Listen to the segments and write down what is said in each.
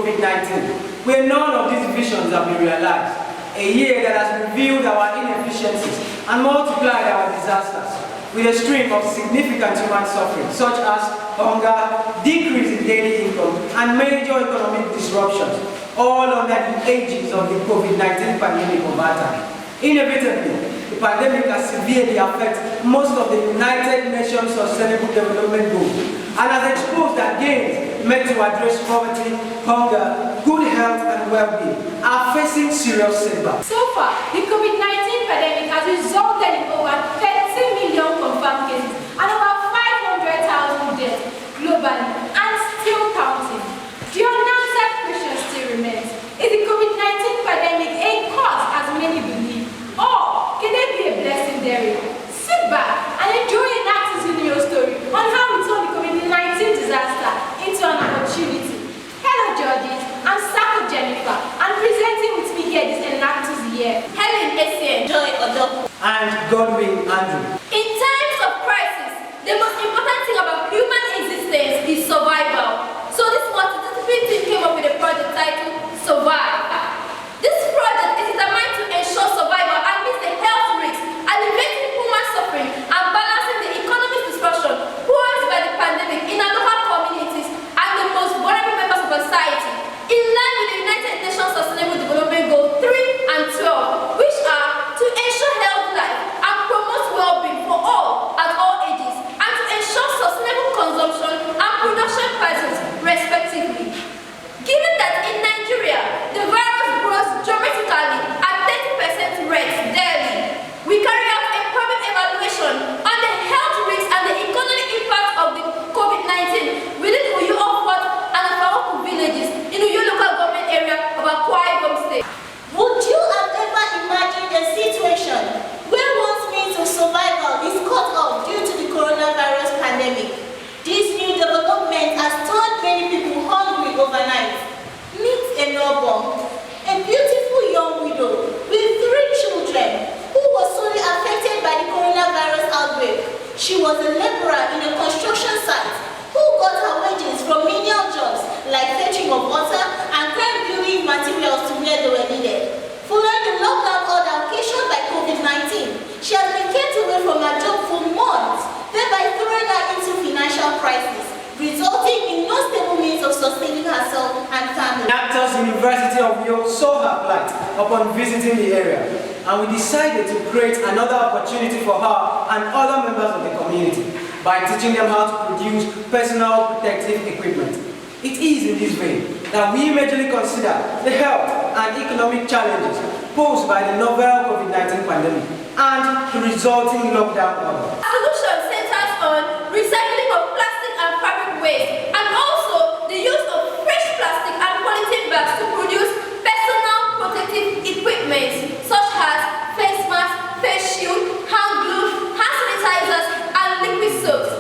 COVID-19, where none of these visions have been realized. A year that has revealed our inefficiencies and multiplied our disasters, with a stream of significant human suffering, such as hunger, decrease in daily income, and major economic disruptions, all under the aegis of the COVID-19 pandemic of our time. Inevitably, the pandemic has severely affected most of the United Nations Sustainable Development Goals and has exposed that gains meant to address poverty, hunger, good health, and well-being are facing serious setbacks. So far, the COVID-19 pandemic has resulted in over 30 million confirmed cases and over 500,000 deaths globally, and still counting. The unanswered question still remains: is the COVID-19 pandemic a cause, as many believe, or can it be a blessing therein? Sit back and enjoy an artist's video story on how we turned the COVID-19 disaster into an opportunity. Hello, Georgie. I'm Sako Jennifer, and presenting with me here this Enactus year, Helen Essien, Joy Odo, and Godwin Andrew. In times of crisis, the most important thing about human existence is survival. So this multidisciplinary team came up with a project titled Survive. This project is determined to ensure survival amidst the health risks, alleviating human suffering, and balancing the economic disruption caused by the pandemic in our local communities and the most vulnerable members of society, in line with the United Nations Sustainable Development Goals 3 and 12, which are to ensure healthy life and promote well-being for all at all ages, and to ensure sustainable consumption and production patterns, respectively. Given that in Nigeria, the virus grows dramatically at 30% rate daily, we carry out a problem evaluation on the health risks and the economic impact of the COVID-19 within Uyo Ofwat and Afaoku villages in Uyo local government area of Akwa Ibom State. Would you have ever imagined a situation where one's means of survival is cut off due to the coronavirus pandemic? This new development has turned many people hungry overnight. Meet Enobong, a beautiful young widow with 3 children who was solely affected by the coronavirus outbreak. She was a laborer in a construction site who got her wages from menial jobs like fetching of water and carrying building materials to where they were needed. Following the lockdown order occasioned by COVID-19, she has been kept away from her job for months, thereby throwing her into financial crisis, resulting in no stable means of sustaining herself and family. Actors University of York saw her plight upon visiting the area, and we decided to create another opportunity for her and other members of the community by teaching them how to produce personal protective equipment. It is in this vein that we majorly consider the health and economic challenges posed by the novel COVID-19 pandemic and the resulting lockdown order. Our solution centers on recycling of plastic and fabric waste, and also the use of fresh plastic and quality bags to produce personal protective equipment such as face masks, face shield, hand gloves, hand sanitizers, and liquid soaps.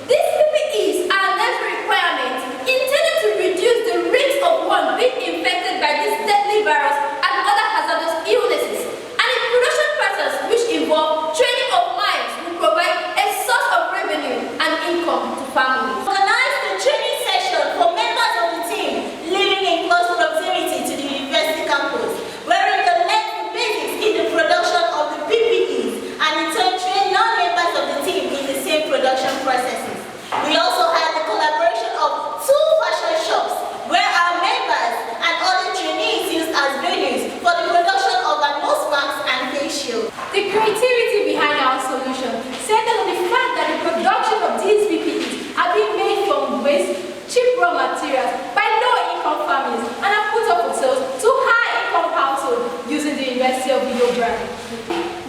These PPEs are a necessary requirement intended to reduce the risk of one being infected by this deadly virus and other hazardous illnesses, and in production patterns which involve training of minds will provide a source of revenue and income to families. Organize the training session for members of the team living in close proximity to the university campus, wherein they learn the basics in the production of the PPEs and in turn train non-members of the team in the same production processes. We also had the collaboration of 2 fashion shops where our members and other trainees used as venues for the production of our nose masks and face shields. The creativity behind our solution centered on the fact that the production of these PPEs are being made from waste, cheap raw materials by low-income families and are put up for sales to high-income households using the University of Uyo brand.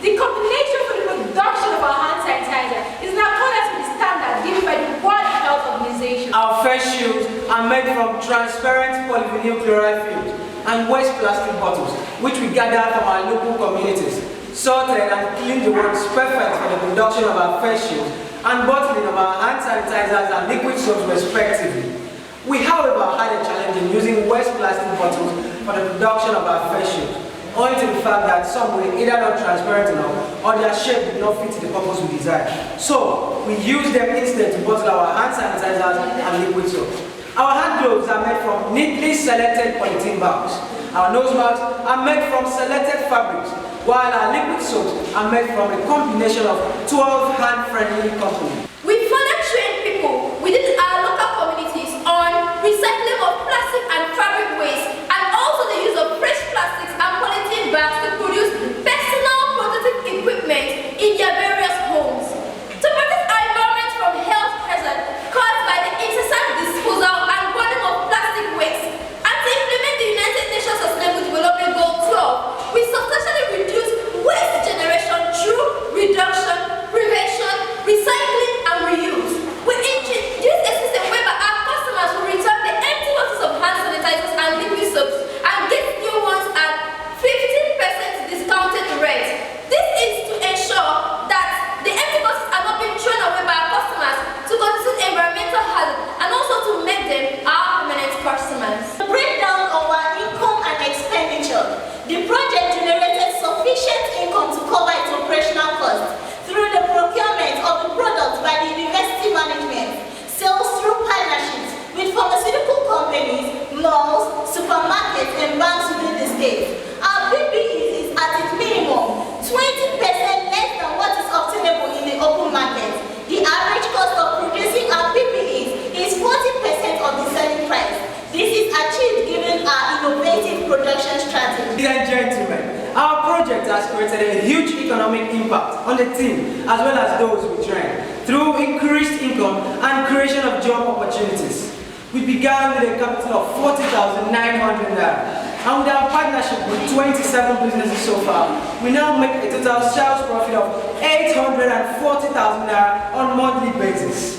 The combination for the production of our hand sanitizer is in accordance with the standard given by the World Health Organization. Our face shields are made from transparent polyvinyl chloride films and waste plastic bottles, which we gather from our local communities, sorted and cleaned the works perfect for the production of our face shields and bottling of our hand sanitizers and liquid soaps respectively. We, however, had a challenge in using waste plastic bottles for the production of our face shields, owing to the fact that some were either not transparent enough or their shape did not fit the purpose we desired. So, we used them instead to bottle our hand sanitizers and liquid soap. Our hand gloves are made from neatly selected polythene bags. Our nose masks are made from selected fabrics, while our liquid soaps are made from a combination of 12 hand-friendly companies. We further train people within our local communities on recycling of plastic and fabric waste, and also the use of fresh plastics and polythene bags to produce personal protective equipment in their various homes. To protect our environment from health hazards caused by the incessant disposal and burning of plastic waste, and to implement the United Nations Sustainable Development Goal 12, we substantially reduce waste generation through reduction, prevention, recycling, and reuse. We introduce a system whereby our customers will return the empty bottles of hand sanitizers and liquid soaps and get new ones at 15% discounted rate. This is to ensure that the empty bottles are not being thrown away by our customers to constitute environmental hazard, and also to make them our permanent customers. To break down our income and expenditure, the project generated sufficient income to cover its operational costs through the procurement of the products by the university management, sales through partnerships with pharmaceutical companies, malls, supermarkets, and banks within the state. Our PPE is at its minimum 20% less than what is obtainable in the open market. The average cost of producing our PPEs is 40% of the selling price. This is achieved given our innovative production strategy. Ladies and gentlemen, our project has created a huge economic impact on the team as well as those we train through increased income and creation of job opportunities. We began with a capital of 40,900 naira, and with our partnership with 27 businesses so far, we now make a total sales profit of 840,000 naira on a monthly basis.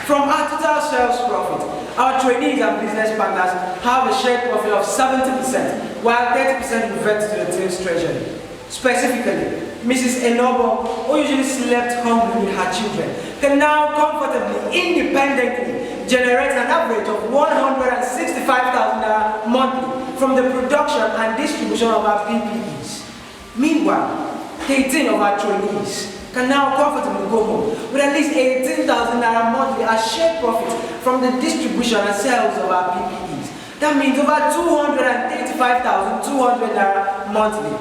From our total sales profit, our trainees and business partners have a shared profit of 70%, while 30% reverts to the team's treasury. Specifically, Mrs. Enobo, who usually slept hungry with her children, can now comfortably, independently generate an average of 165,000 naira monthly from the production and distribution of our PPEs. Meanwhile, 18 of our trainees can now comfortably go home with at least 18,000 naira monthly as shared profit from the distribution and sales of our PPEs. That means over 235,200 naira monthly.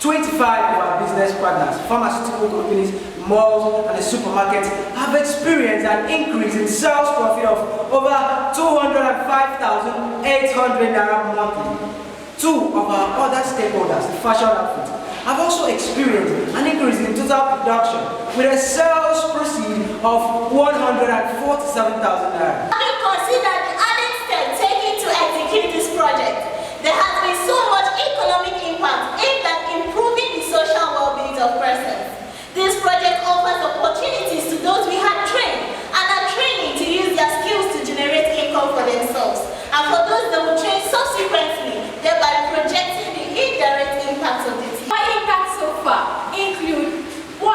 25 of our business partners, pharmaceutical companies, malls, and the supermarkets have experienced an increase in sales profit of over 205,800 naira monthly. 2 of our other stakeholders, the fashion outfit, have also experienced an increase in total production with a sales proceed of 147,000 naira. Having considered the added step taken to execute this project, there has been so much economic impact aimed at improving the social well-being of persons. This project offers opportunities to those we had trained and are training to use their skills to generate income for themselves, and for those that will train subsequently, thereby projecting the indirect impacts of the team. Our impacts so far include 1.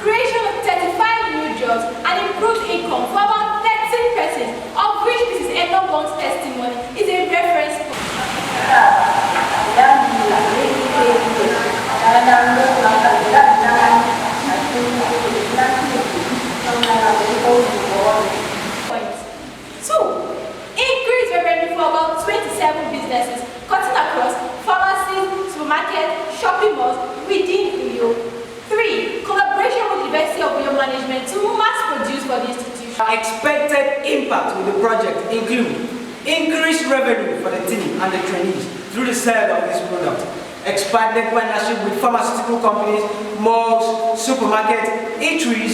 Creation of 35 new jobs and improved income for about 13 persons, of which Mrs. Enobo's testimony is a reference point. Increased revenue for about 27 businesses, cutting across pharmacies, supermarkets, shopping malls within Uyo. 3. Collaboration with the University of Uyo Management to mass produce for the institution. Expected impact with the project include increased revenue for the team and the trainees through the sale of this product, expanded partnership with pharmaceutical companies, malls, supermarkets, eateries,